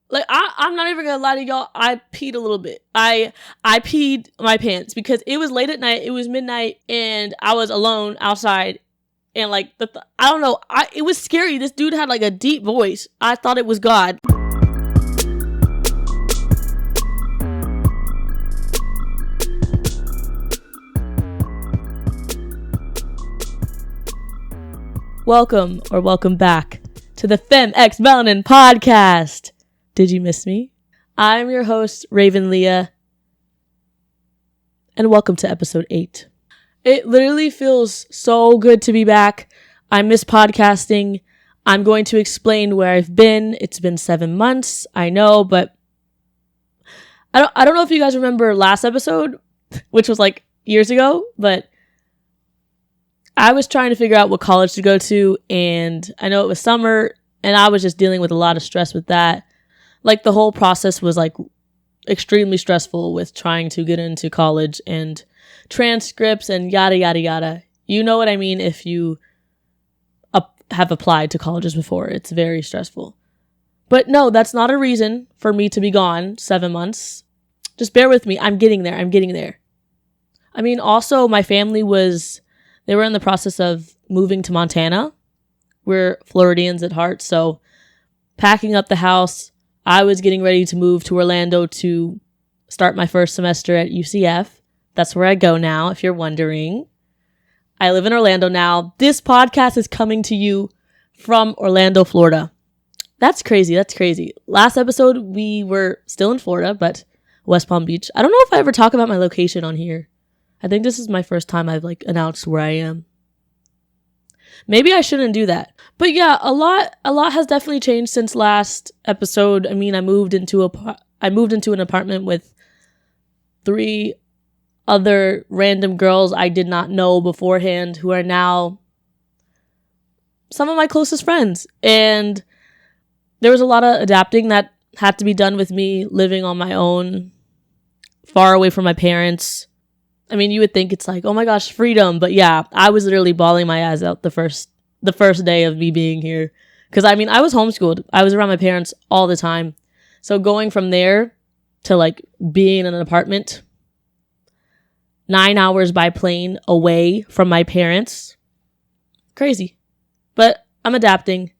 Like, I'm not even gonna lie to y'all. I peed a little bit. I peed my pants because it was late at night. It was midnight, and I was alone outside. And like, I don't know. It was scary. This dude had like a deep voice. I thought it was God. Welcome back to the FemXMelanin podcast. Did you miss me? I'm your host, Raven Leah, and welcome to episode 8. It literally feels so good to be back. I miss podcasting. I'm going to explain where I've been. It's been 7 months, I know, but I don't know if you guys remember last episode, which was like years ago, but I was trying to figure out what college to go to, and I know it was summer, and I was just dealing with a lot of stress with that. Like, the whole process was like extremely stressful with trying to get into college and transcripts and yada, yada, yada. You know what I mean if you have applied to colleges before. It's very stressful. But no, that's not a reason for me to be gone 7 months. Just bear with me. I'm getting there. I mean, also, my family they were in the process of moving to Montana. We're Floridians at heart, so packing up the house, I was getting ready to move to Orlando to start my first semester at UCF. That's where I go now, if you're wondering. I live in Orlando now. This podcast is coming to you from Orlando, Florida. That's crazy. Last episode, we were still in Florida, but West Palm Beach. I don't know if I ever talk about my location on here. I think this is my first time I've like announced where I am. Maybe I shouldn't do that. But yeah, a lot has definitely changed since last episode. I mean, I moved into an apartment with 3 other random girls I did not know beforehand who are now some of my closest friends. And there was a lot of adapting that had to be done with me living on my own, far away from my parents. I mean, you would think it's like, oh my gosh, freedom. But yeah, I was literally bawling my eyes out the first day of me being here. Because I mean, I was homeschooled. I was around my parents all the time. So going from there to like being in an apartment 9 hours by plane away from my parents, crazy. But I'm adapting.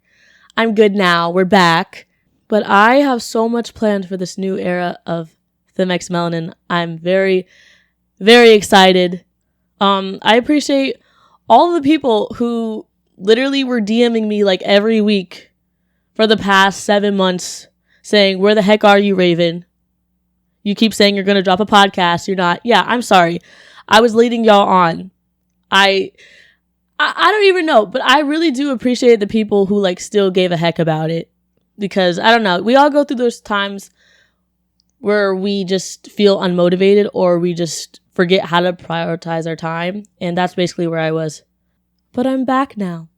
I'm good now. We're back. But I have so much planned for this new era of FemXMelanin. I'm very excited. I appreciate all of the people who literally were DMing me like every week for the past 7 months saying, where the heck are you, Raven? You keep saying you're going to drop a podcast. You're not. Yeah, I'm sorry. I was leading y'all on. I don't even know, but I really do appreciate the people who like still gave a heck about it, because I don't know. We all go through those times where we just feel unmotivated or we just forget how to prioritize our time. And that's basically where I was. But I'm back now.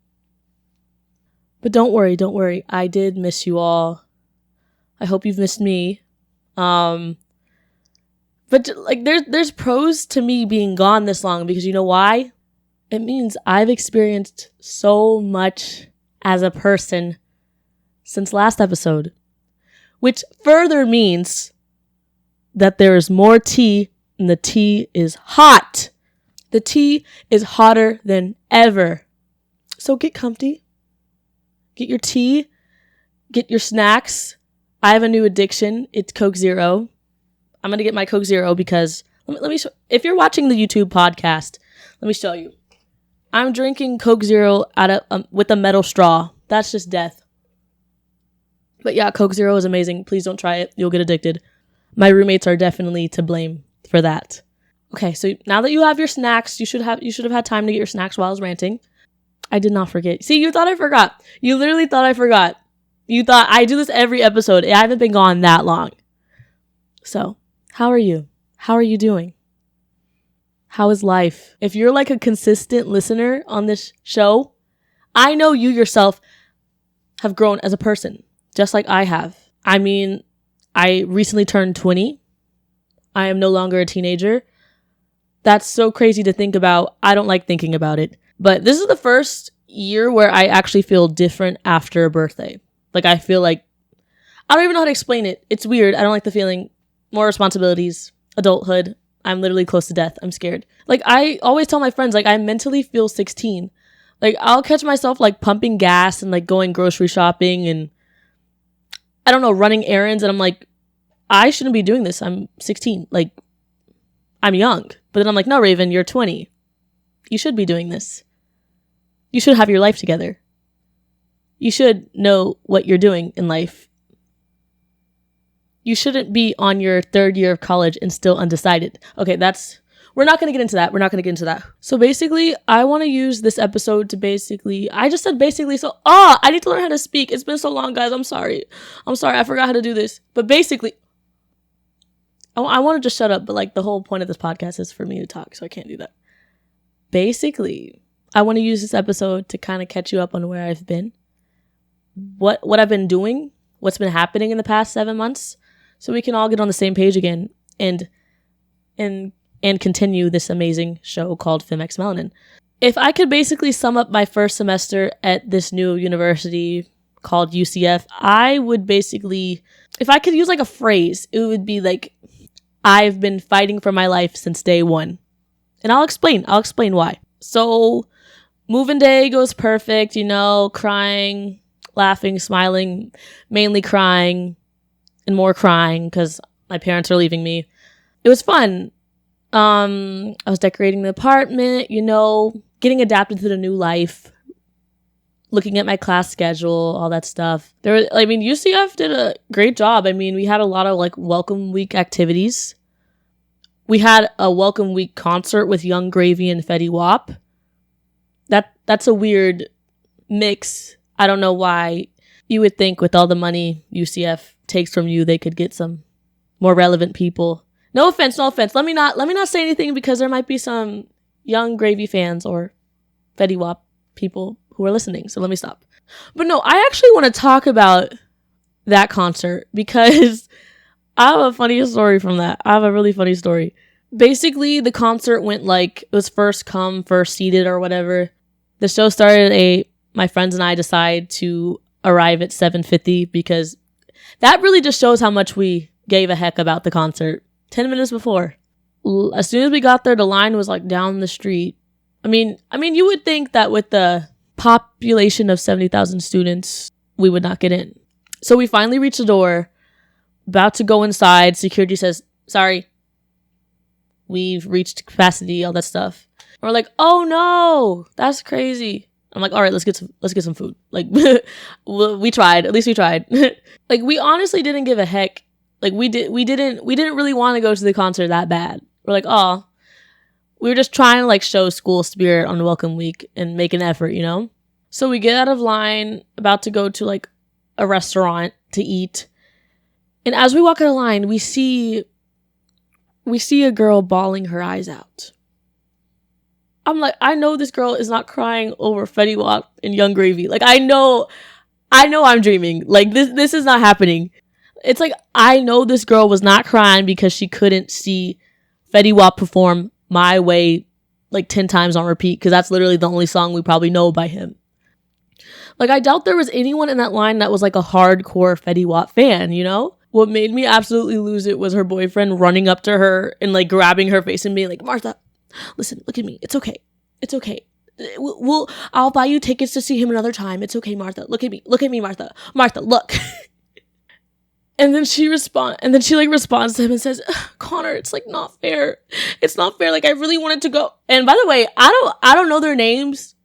But don't worry. I did miss you all. I hope you've missed me. But like there's pros to me being gone this long, because you know why? It means I've experienced so much as a person since last episode, which further means that there is more tea, and the tea is hot. The tea is hotter than ever. So get comfy. Get your tea. Get your snacks. I have a new addiction. It's Coke Zero. I'm going to get my Coke Zero because, let me show, if you're watching the YouTube podcast, let me show you. I'm drinking Coke Zero with a metal straw. That's just death. But yeah, Coke Zero is amazing. Please don't try it. You'll get addicted. My roommates are definitely to blame for that. Okay, so now that you have your snacks, you should have had time to get your snacks while I was ranting. I did not forget. See, you thought I forgot. You literally thought I forgot. You thought I do this every episode. I haven't been gone that long. So, how are you? How are you doing? How is life? If you're like a consistent listener on this show, I know you yourself have grown as a person, just like I have. I mean, I recently turned 20. I am no longer a teenager. That's so crazy to think about. I don't like thinking about it. But this is the first year where I actually feel different after a birthday. Like, I feel like I don't even know how to explain it. It's weird. I don't like the feeling. More responsibilities, adulthood. I'm literally close to death. I'm scared. Like, I always tell my friends, like, I mentally feel 16. Like, I'll catch myself, like, pumping gas and, like, going grocery shopping and, I don't know, running errands. And I'm like, I shouldn't be doing this. I'm 16. Like, I'm young. But then I'm like, no, Raven, you're 20. You should be doing this. You should have your life together. You should know what you're doing in life. You shouldn't be on your third year of college and still undecided. Okay, we're not going to get into that. So basically, I want to use this episode to I just said basically, so, I need to learn how to speak. It's been so long, guys. I'm sorry. I forgot how to do this. But basically, I want to just shut up, but like the whole point of this podcast is for me to talk, so I can't do that. Basically, I want to use this episode to kind of catch you up on where I've been, what I've been doing, what's been happening in the past 7 months, so we can all get on the same page again and continue this amazing show called FemXMelanin. If I could basically sum up my first semester at this new university called UCF, I would basically, if I could use like a phrase, it would be like, I've been fighting for my life since day one. And I'll explain why. So, moving day goes perfect, crying, laughing, smiling, mainly crying, and more crying because my parents are leaving me. It was fun. I was decorating the apartment, getting adapted to the new life, looking at my class schedule, all that stuff. UCF did a great job. We had a lot of like welcome week activities. We had a welcome week concert with Young Gravy and Fetty Wap. That's a weird mix. I don't know why. You would think with all the money UCF takes from you, they could get some more relevant people. No offense. Let me not say anything because there might be some Young Gravy fans or Fetty Wap people who are listening. So let me stop. But no, I actually want to talk about that concert because I have a funny story from that. I have a really funny story. Basically, the concert went like, it was first come, first seated or whatever. The show started at 8. My friends and I decide to arrive at 7:50 because that really just shows how much we gave a heck about the concert. 10 minutes before. As soon as we got there, the line was like down the street. You would think that with the population of 70,000 students, we would not get in. So we finally reach the door, about to go inside. Security says, sorry, we've reached capacity, all that stuff. And we're like, oh no, that's crazy. I'm like, all right, let's get some food. Like, we tried. At least we tried. Like, we honestly didn't give a heck. Like, we didn't really want to go to the concert that bad. We're like, oh, we were just trying to like show school spirit on welcome week and make an effort, So we get out of line, about to go to like a restaurant to eat. And as we walk out of line, we see a girl bawling her eyes out. I'm like, I know this girl is not crying over Fetty Wap and Young Gravy. Like, I know I'm dreaming. Like, this is not happening. It's like, I know this girl was not crying because she couldn't see Fetty Wap perform My Way like 10 times on repeat, because that's literally the only song we probably know by him. Like, I doubt there was anyone in that line that was like a hardcore Fetty Wap fan, What made me absolutely lose it was her boyfriend running up to her and like grabbing her face and being like, Martha, listen, look at me. It's okay. I'll buy you tickets to see him another time. It's okay, Martha. Look at me, Martha. Martha, look. And then she responds to him and says, Connor, it's like not fair. It's not fair. Like, I really wanted to go. And by the way, I don't know their names.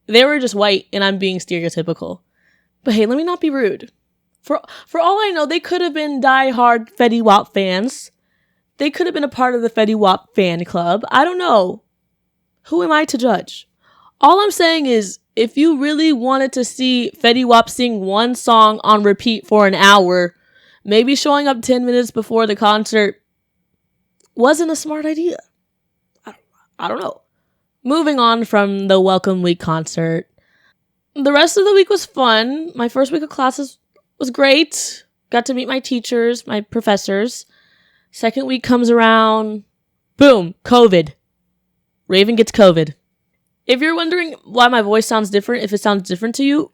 They were just white and I'm being stereotypical. But hey, let me not be rude. For all I know, they could have been diehard Fetty Wap fans. They could have been a part of the Fetty Wap fan club. I don't know. Who am I to judge? All I'm saying is, if you really wanted to see Fetty Wap sing one song on repeat for an hour, maybe showing up 10 minutes before the concert wasn't a smart idea. I don't know. Moving on from the Welcome Week concert. The rest of the week was fun. My first week of classes was great. Got to meet my teachers, my professors. Second week comes around. Boom. COVID. Raven gets COVID. If you're wondering why my voice sounds different, if it sounds different to you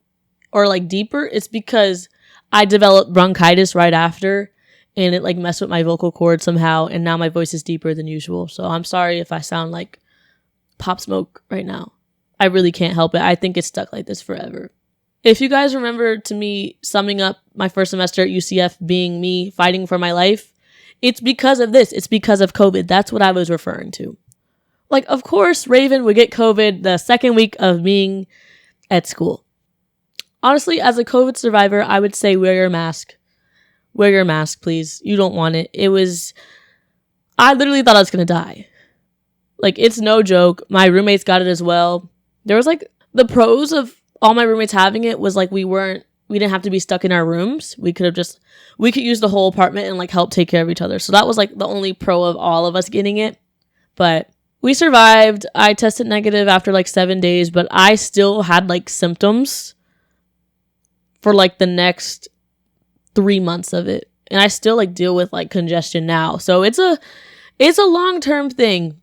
or like deeper, it's because I developed bronchitis right after, and it like messed with my vocal cord somehow, and now my voice is deeper than usual. So I'm sorry if I sound like Pop Smoke right now. I really can't help it. I think it's stuck like this forever. If you guys remember to me summing up my first semester at UCF being me fighting for my life, it's because of this. It's because of COVID. That's what I was referring to. Like, of course, Raven would get COVID the second week of being at school. Honestly, as a COVID survivor, I would say wear your mask. Wear your mask, please. You don't want it. I literally thought I was going to die. Like, it's no joke. My roommates got it as well. There was like the pros of all my roommates having it was like we didn't have to be stuck in our rooms. We could use the whole apartment and like help take care of each other. So that was like the only pro of all of us getting it. But we survived. I tested negative after like 7 days, but I still had like symptoms for like the next 3 months of it. And I still like deal with like congestion now. So it's a long-term thing.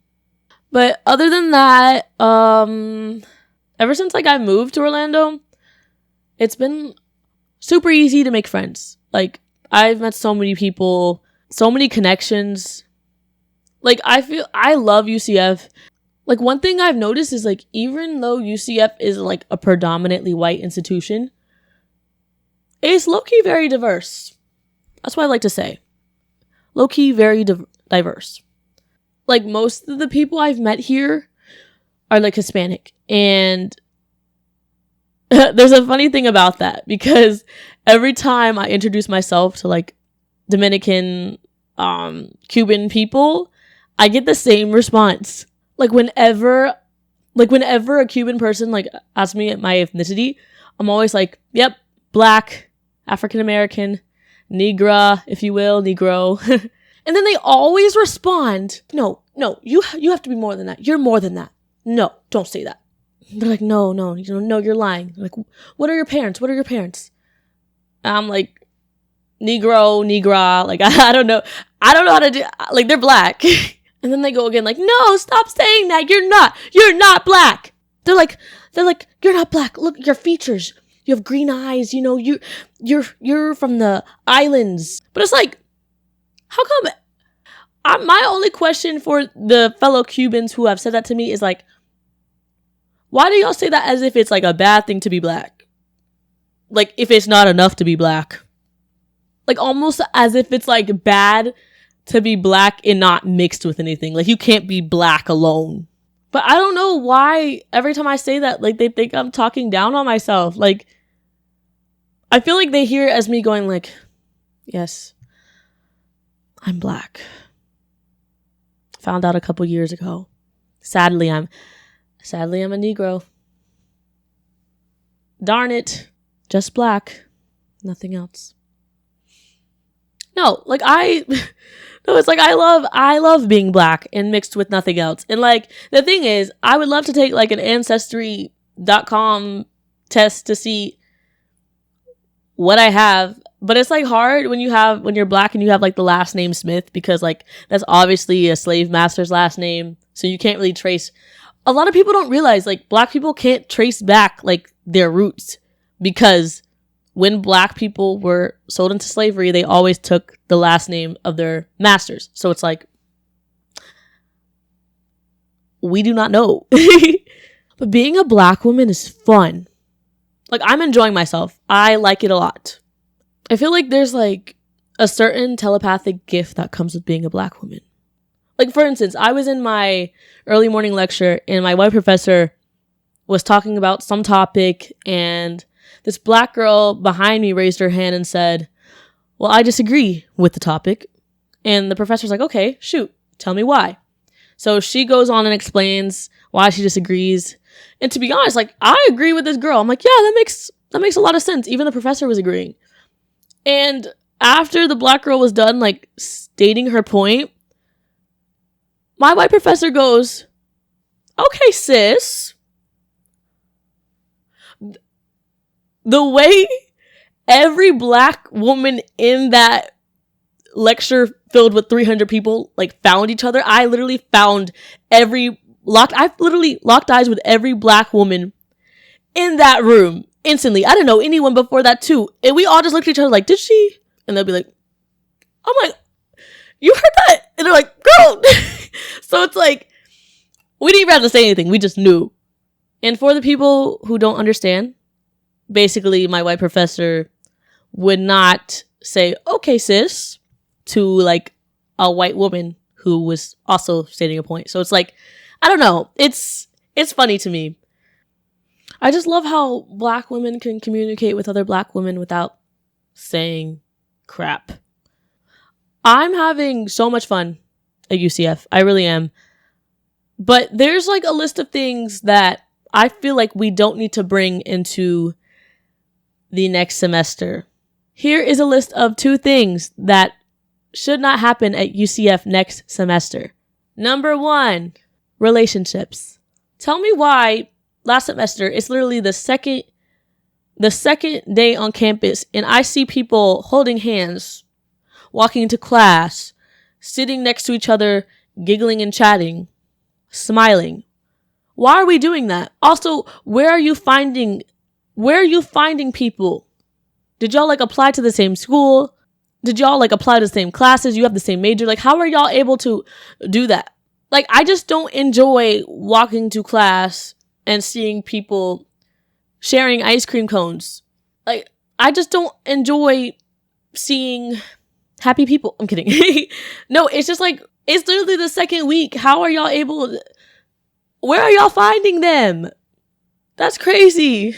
But other than that, ever since like I moved to Orlando, it's been super easy to make friends. Like, I've met so many people, so many connections. Like, I love UCF. Like, one thing I've noticed is like, even though UCF is like a predominantly white institution, it's low-key very diverse. That's what I like to say. Low-key very diverse. Like, most of the people I've met here are like Hispanic. And there's a funny thing about that, because every time I introduce myself to like Dominican, Cuban people, I get the same response. Like, whenever a Cuban person like asks me my ethnicity, I'm always like, yep, Black, African American, Negra, if you will, Negro. And then they always respond, no, you have to be more than that. You're more than that. No, don't say that. They're like, no, you're lying. They're like, what are your parents? And I'm like, Negro, Negra. Like, I don't know how to do, like, they're Black. And then they go again, like, no, stop saying that. You're not Black. They're like, you're not Black. Look, your features. You have green eyes. You know, you're from the islands. But it's like, how come? My only question for the fellow Cubans who have said that to me is like, why do y'all say that as if it's like a bad thing to be Black? Like, if it's not enough to be Black. Like, almost as if it's like bad to be Black and not mixed with anything. Like, you can't be Black alone. But I don't know why every time I say that, like, they think I'm talking down on myself. Like, I feel like they hear it as me going like, yes, I'm Black. Found out a couple years ago. Sadly, I'm a Negro. Darn it. Just Black. Nothing else. No, like it's like I love being Black and mixed with nothing else. And like, the thing is, I would love to take like an ancestry.com test to see what I have. But it's like hard when you're Black and you have like the last name Smith, because like that's obviously a slave master's last name. So you can't really trace. A lot of people don't realize like Black people can't trace back like their roots, because when Black people were sold into slavery, they always took the last name of their masters. So it's like, we do not know. But being a Black woman is fun. Like, I'm enjoying myself. I like it a lot. I feel like there's like a certain telepathic gift that comes with being a Black woman. Like, for instance, I was in my early morning lecture and my white professor was talking about some topic, and this Black girl behind me raised her hand and said, well, I disagree with the topic. And the professor's like, okay, shoot, tell me why. So she goes on and explains why she disagrees. And to be honest, like, I agree with this girl. I'm like, yeah, that makes a lot of sense. Even the professor was agreeing. And after the Black girl was done, like, stating her point, my white professor goes, okay, sis. The way every Black woman in that lecture filled with 300 people, like, found each other, I literally locked eyes with every Black woman in that room. instantly. I didn't know anyone before that too. And we all just looked at each other like, did she? And they'll be like, I'm like, you heard that? And they're like, girl. So it's like, we didn't even have to say anything. We just knew. And for the people who don't understand, basically my white professor would not say, okay, sis, to like a white woman who was also stating a point. So it's like, I don't know. It's funny to me. I just love how black women can communicate with other black women without saying crap. I'm having so much fun at UCF. I really am. But there's like a list of things that I feel like we don't need to bring into the next semester. Here is a list of 2 things that should not happen at UCF next semester. Number 1, relationships. Tell me why last semester it's literally the second day on campus and I see people holding hands, walking into class, sitting next to each other, giggling and chatting, smiling. Why are we doing that? Also, where are you finding people? Did y'all like apply to the same school? Did y'all like apply to the same classes? You have the same major? Like, how are y'all able to do that? Like, I just don't enjoy walking to class and seeing people sharing ice cream cones. Like, I just don't enjoy seeing happy people. I'm kidding. No, it's just like, it's literally the second week. How are y'all able where are y'all finding them? That's crazy.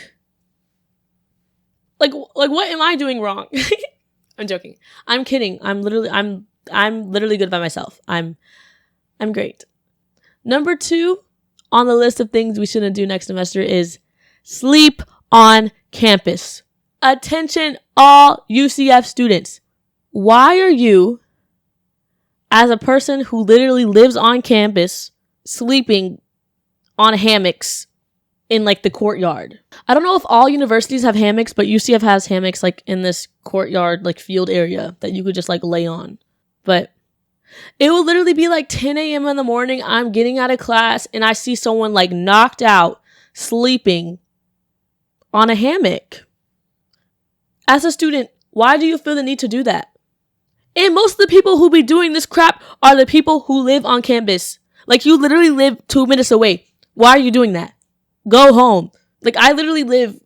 Like what am I doing wrong? I'm joking. I'm kidding. I'm literally good by myself. I'm great. Number 2 on the list of things we shouldn't do next semester is sleep on campus. Attention, all UCF students. Why are you, as a person who literally lives on campus, sleeping on hammocks in like the courtyard? I don't know if all universities have hammocks, but UCF has hammocks like in this courtyard, like field area that you could just like lay on. But it will literally be like 10 a.m. in the morning. I'm getting out of class and I see someone like knocked out, sleeping on a hammock. As a student, why do you feel the need to do that? And most of the people who be doing this crap are the people who live on campus. Like, you literally live 2 minutes away. Why are you doing that? Go home. Like, I literally live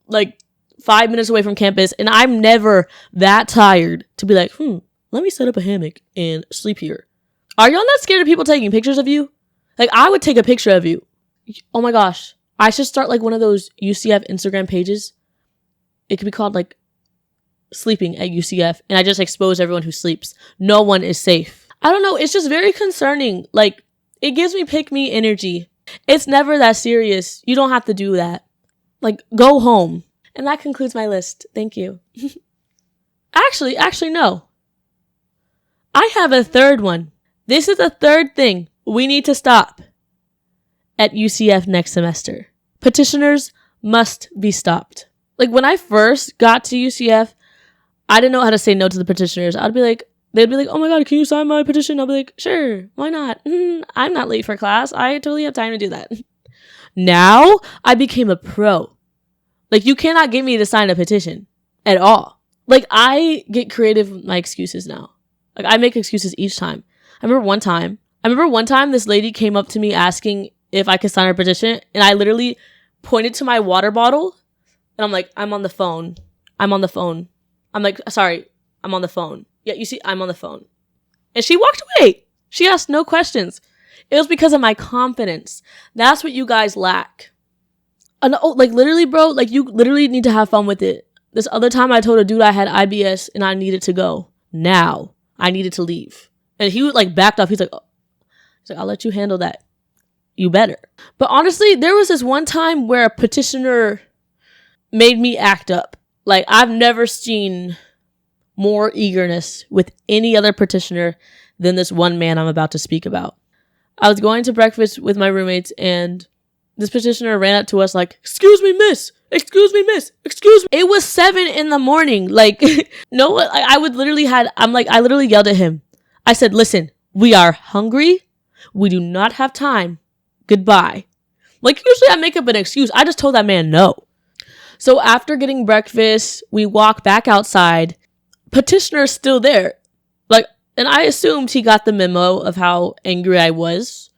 like 5 minutes away from campus and I'm never that tired to be like, let me set up a hammock and sleep here. Are y'all not scared of people taking pictures of you? Like, I would take a picture of you. Oh my gosh. I should start like one of those UCF Instagram pages. It could be called like sleeping at UCF. And I just expose everyone who sleeps. No one is safe. I don't know. It's just very concerning. Like, it gives me pick me energy. It's never that serious. You don't have to do that. Like, go home. And that concludes my list. Thank you. Actually, no. I have a third one. This is the third thing we need to stop at UCF next semester. Petitioners must be stopped. Like, when I first got to UCF, I didn't know how to say no to the petitioners. They'd be like, oh my God, can you sign my petition? I'll be like, sure, why not? I'm not late for class. I totally have time to do that. Now, I became a pro. Like, you cannot get me to sign a petition at all. Like, I get creative with my excuses now. Like, I make excuses each time. I remember one time this lady came up to me asking if I could sign her petition, and I literally pointed to my water bottle, and I'm like, I'm on the phone. I'm like, sorry, I'm on the phone. Yeah, you see, I'm on the phone. And she walked away. She asked no questions. It was because of my confidence. That's what you guys lack. And like, literally, bro, like, you literally need to have fun with it. This other time I told a dude I had IBS and I needed to go. Now, I needed to leave. And he like backed off. He's like, I'll let you handle that. You better. But honestly, there was this one time where a petitioner made me act up. Like, I've never seen more eagerness with any other petitioner than this one man I'm about to speak about. I was going to breakfast with my roommates and this petitioner ran up to us like, excuse me, miss. Excuse me, miss. Excuse me. It was 7 a.m. Like, no, I literally yelled at him. I said, listen, we are hungry. We do not have time. Goodbye. Like, usually I make up an excuse. I just told that man no. So after getting breakfast, we walk back outside. Petitioner's still there. Like, and I assumed he got the memo of how angry I was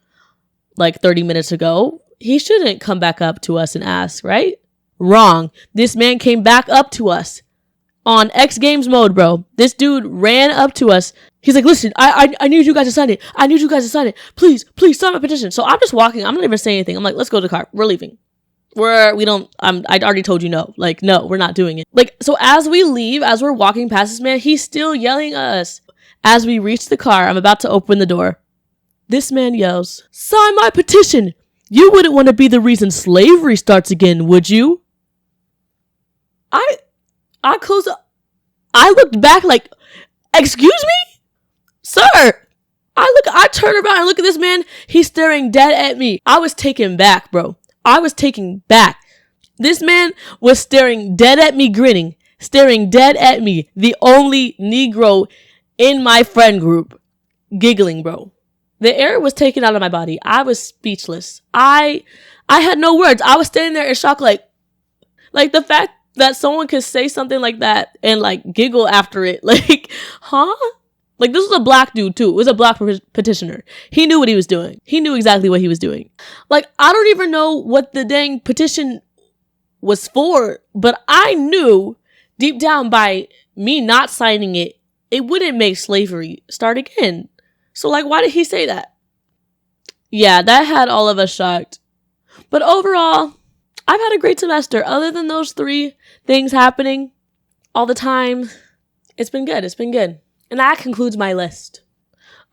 like 30 minutes ago. He shouldn't come back up to us and ask, right? Wrong. This man came back up to us on X Games mode, bro. This dude ran up to us. He's like, listen, I need you guys to sign it. I need you guys to sign it. Please sign my petition. So I'm just walking. I'm not even saying anything. I'm like, let's go to the car. We're leaving. I already told you no. Like, no, we're not doing it. Like, so as we leave, as we're walking past this man, he's still yelling at us. As we reach the car, I'm about to open the door. This man yells, sign my petition. You wouldn't want to be the reason slavery starts again, would you? I closed up. I looked back like, excuse me? Sir. I turn around and look at this man. He's staring dead at me. I was taken back, bro. I was taken back. This man was staring dead at me, grinning, staring dead at me. The only Negro in my friend group, giggling, bro. The air was taken out of my body. I was speechless. I had no words. I was standing there in shock, like the fact that someone could say something like that and like giggle after it. Like, huh? Like, this was a black dude too. It was a black petitioner. He knew what he was doing. He knew exactly what he was doing. Like, I don't even know what the dang petition was for, but I knew deep down by me not signing it, it wouldn't make slavery start again. So like, why did he say that? Yeah, that had all of us shocked. But overall, I've had a great semester. Other than those 3 things happening all the time, it's been good. It's been good. And that concludes my list.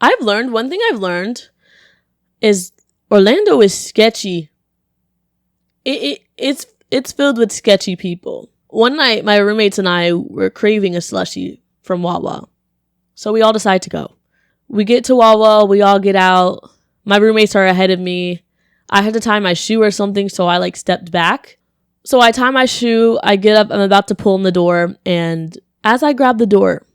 One thing I've learned is Orlando is sketchy. It's filled with sketchy people. One night, my roommates and I were craving a slushie from Wawa. So we all decide to go. We get to Wawa, we all get out. My roommates are ahead of me. I had to tie my shoe or something, so I like stepped back. So I tie my shoe, I get up, I'm about to pull in the door, and as I grab the door,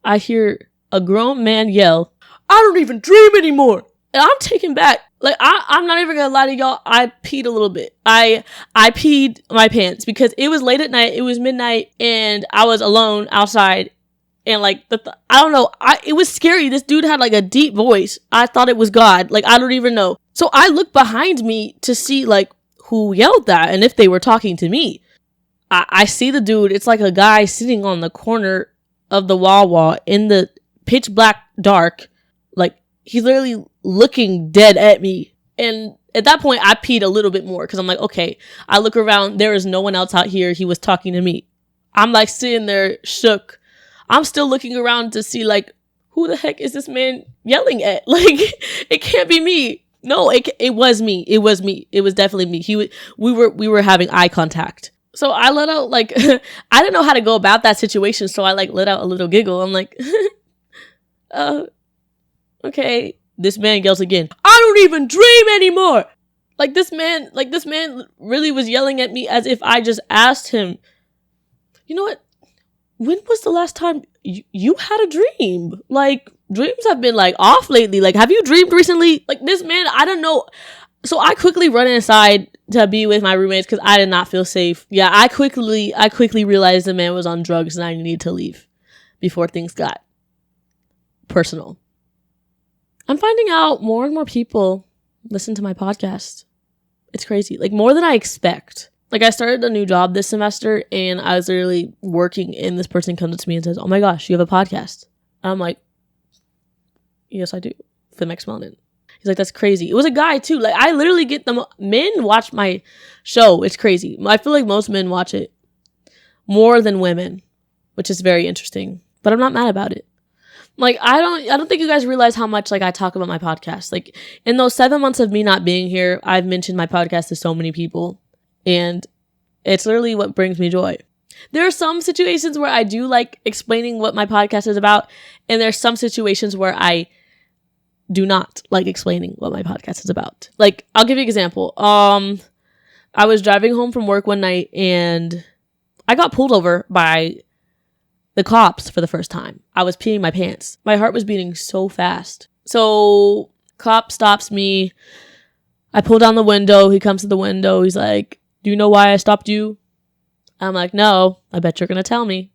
I hear a grown man yell, I don't even dream anymore. And I'm taken back. Like, I'm not even gonna lie to y'all, I peed a little bit. I peed my pants because it was late at night, it was midnight, and I was alone outside. And like, I don't know, it was scary. This dude had like a deep voice. I thought it was God. Like, I don't even know. So I looked behind me to see like who yelled that and if they were talking to me. I see the dude. It's like a guy sitting on the corner of the Wawa in the pitch black dark. Like, he's literally looking dead at me. And at that point, I peed a little bit more because I'm like, okay, I look around. There is no one else out here. He was talking to me. I'm like sitting there shook. I'm still looking around to see like, who the heck is this man yelling at? Like, it can't be me. No, it was me. It was me. It was definitely me. We were having eye contact. So I let out like, I didn't know how to go about that situation. So I like let out a little giggle. I'm like, okay. This man yells again. I don't even dream anymore. Like this man really was yelling at me as if I just asked him, you know what? When was the last time you had a dream? Like, dreams have been like off lately. Like, have you dreamed recently? Like, this man, I don't know. So I quickly run inside to be with my roommates because I did not feel safe. Yeah, I quickly realized the man was on drugs and I needed to leave before things got personal. I'm finding out more and more people listen to my podcast. It's crazy. Like, more than I expect. Like, I started a new job this semester and I was literally working and this person comes up to me and says, oh my gosh, you have a podcast. And I'm like, yes, I do. FemXMelanin. He's like, that's crazy. It was a guy too. Like, I literally get them. Men watch my show. It's crazy. I feel like most men watch it more than women, which is very interesting, but I'm not mad about it. Like, I don't think you guys realize how much like I talk about my podcast. Like, in those 7 months of me not being here, I've mentioned my podcast to so many people. And it's literally what brings me joy. There are some situations where I do like explaining what my podcast is about. And there's some situations where I do not like explaining what my podcast is about. Like, I'll give you an example. I was driving home from work one night and I got pulled over by the cops for the first time. I was peeing my pants. My heart was beating so fast. So cop stops me. I pull down the window. He comes to the window. He's like, do do you know why I stopped you? I'm like, no, I bet you're going to tell me.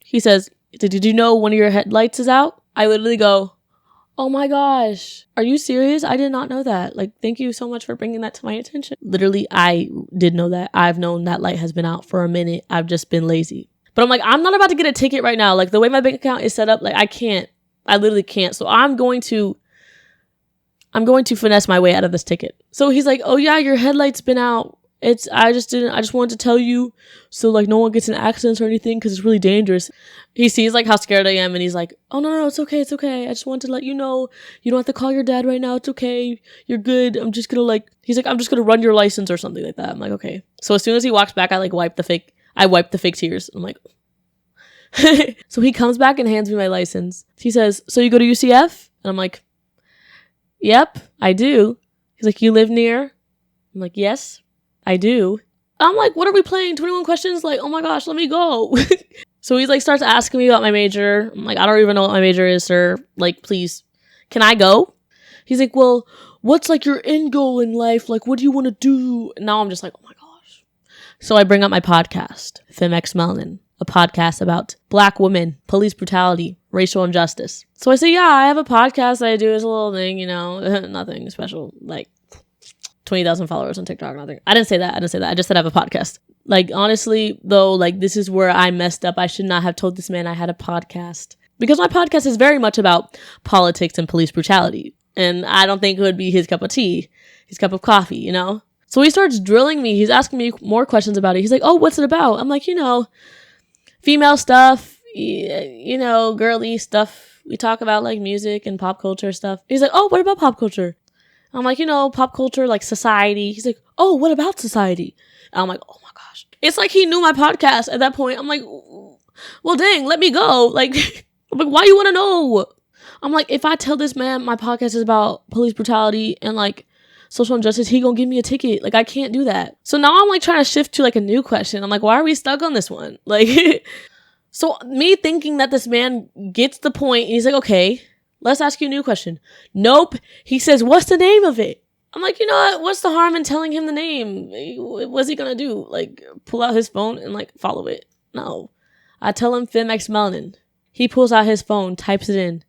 He says, did you know one of your headlights is out? I literally go, oh my gosh, are you serious? I did not know that. Like, thank you so much for bringing that to my attention. Literally, I did know that. I've known that light has been out for a minute. I've just been lazy. But I'm like, I'm not about to get a ticket right now. Like, the way my bank account is set up, like, I literally can't. So I'm going to finesse my way out of this ticket. So he's like, oh yeah, your headlight's been out. I just wanted to tell you so like no one gets in accidents or anything because it's really dangerous. He sees like how scared I am and he's like, oh no, it's okay. I just wanted to let you know you don't have to call your dad right now. It's okay. You're good. I'm just gonna he's like, I'm just gonna run your license or something like that. I'm like, okay. So as soon as he walks back, I wipe the fake tears. I'm like, so he comes back and hands me my license. He says, so you go to UCF? And I'm like, yep, I do. He's like, you live near? I'm like, yes, I do. I'm like, what are we playing? 21 questions? Like, oh my gosh, let me go. So he's like, starts asking me about my major. I'm like, I don't even know what my major is, sir. Like, please, can I go? He's like, well, what's like your end goal in life? Like, what do you want to do? And now I'm just like, oh my gosh. So I bring up my podcast, FemXMelanin, a podcast about Black women, police brutality, racial injustice. So I say, yeah, I have a podcast that I do as a little thing, nothing special, like 20,000 followers on TikTok, nothing. I didn't say that. I just said I have a podcast. Like, honestly, though, like, this is where I messed up. I should not have told this man I had a podcast. Because my podcast is very much about politics and police brutality. And I don't think it would be his cup of tea, his cup of coffee, So he starts drilling me. He's asking me more questions about it. He's like, oh, what's it about? I'm like, female stuff, girly stuff. We talk about, like, music and pop culture stuff. He's like, oh, what about pop culture? I'm like, pop culture, like society. He's like, oh, what about society? And I'm like, oh my gosh. It's like he knew my podcast at that point. I'm like, well, dang, let me go. Like, I'm like, why you want to know? I'm like, if I tell this man my podcast is about police brutality and like social injustice, he gonna give me a ticket. Like, I can't do that. So now I'm like trying to shift to like a new question. I'm like, why are we stuck on this one? Like, so me thinking that this man gets the point and he's like, okay, let's ask you a new question. Nope. He says, what's the name of it? I'm like, you know what? What's the harm in telling him the name? What's he gonna do? Like, pull out his phone and like follow it? No. I tell him FemXMelanin. He pulls out his phone, types it in,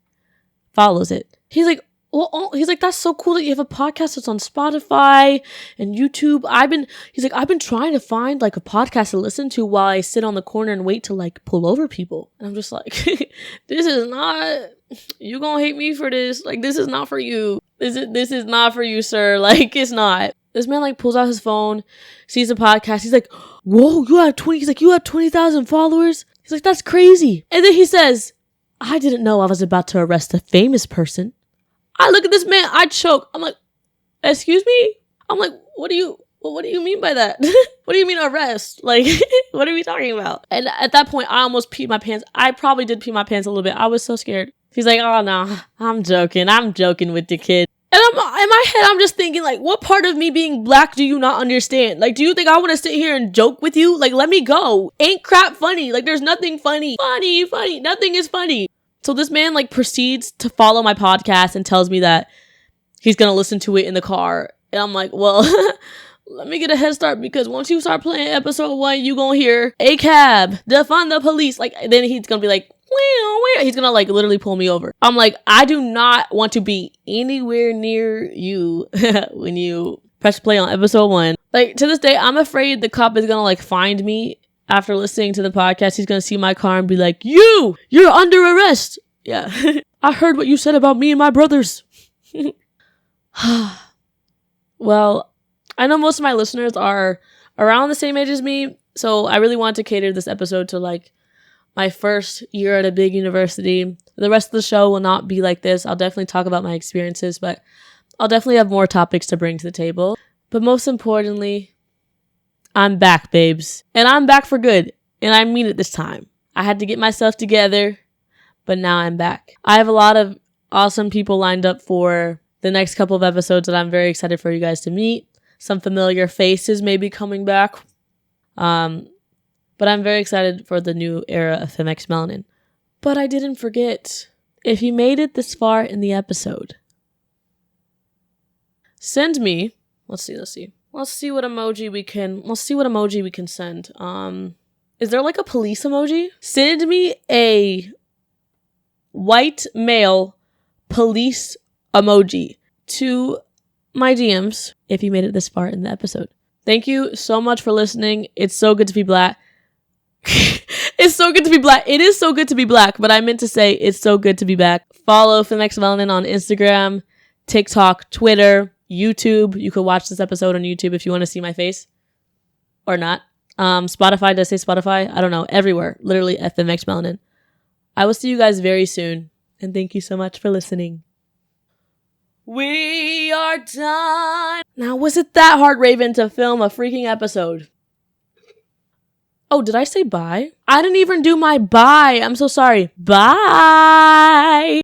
follows it. He's like, he's like, that's so cool that you have a podcast that's on Spotify and YouTube. I've been trying to find like a podcast to listen to while I sit on the corner and wait to like pull over people. And I'm just like, this is not, you gonna hate me for this. Like, this is not for you. This is not for you, sir. Like, it's not. This man like pulls out his phone, sees the podcast. He's like, whoa, you have 20,000 followers. He's like, that's crazy. And then he says, I didn't know I was about to arrest a famous person. I look at this man, I choke. I'm like, excuse me? I'm like, what do you mean by that? What do you mean arrest? Like, what are we talking about? And at that point, I almost peed my pants. I probably did pee my pants a little bit. I was so scared. He's like, oh no, I'm joking with the kid. And in my head, I'm just thinking, like, what part of me being Black do you not understand? Like, do you think I want to sit here and joke with you? Like, let me go. Ain't crap funny. Like, there's nothing funny. Funny. Nothing is funny. So this man, like, proceeds to follow my podcast and tells me that he's going to listen to it in the car. And I'm like, well, let me get a head start because once you start playing episode 1, you going to hear a cab, defund the police. Like, then he's going to be like, where? He's going to, like, literally pull me over. I'm like, I do not want to be anywhere near you when you press play on episode 1. Like, to this day, I'm afraid the cop is going to, like, find me after listening to the podcast. He's going to see my car and be like, you're under arrest. Yeah. I heard what you said about me and my brothers. Well, I know most of my listeners are around the same age as me, so I really want to cater this episode to, like, my first year at a big university. The rest of the show will not be like this. I'll definitely talk about my experiences, but I'll definitely have more topics to bring to the table. But most importantly, I'm back, babes. And I'm back for good. And I mean it this time. I had to get myself together, but now I'm back. I have a lot of awesome people lined up for the next couple of episodes that I'm very excited for you guys to meet. Some familiar faces may be coming back. But I'm very excited for the new era of FemXMelanin. But I didn't forget, if you made it this far in the episode, send me, let's see. Let's see what emoji we can send. Is there like a police emoji? Send me a white male police emoji to my DMs if you made it this far in the episode. Thank you so much for listening. It's so good to be black. It's so good to be black. It is so good to be black, but I meant to say it's so good to be back. Follow FemXMelanin on Instagram, TikTok, Twitter, YouTube. You could watch this episode on YouTube if you want to see my face. Or not. Spotify, did I say Spotify? I don't know. Everywhere. Literally FemXMelanin. I will see you guys very soon. And thank you so much for listening. We are done. Now, was it that hard, Raven, to film a freaking episode? Oh, did I say bye? I didn't even do my bye. I'm so sorry. Bye.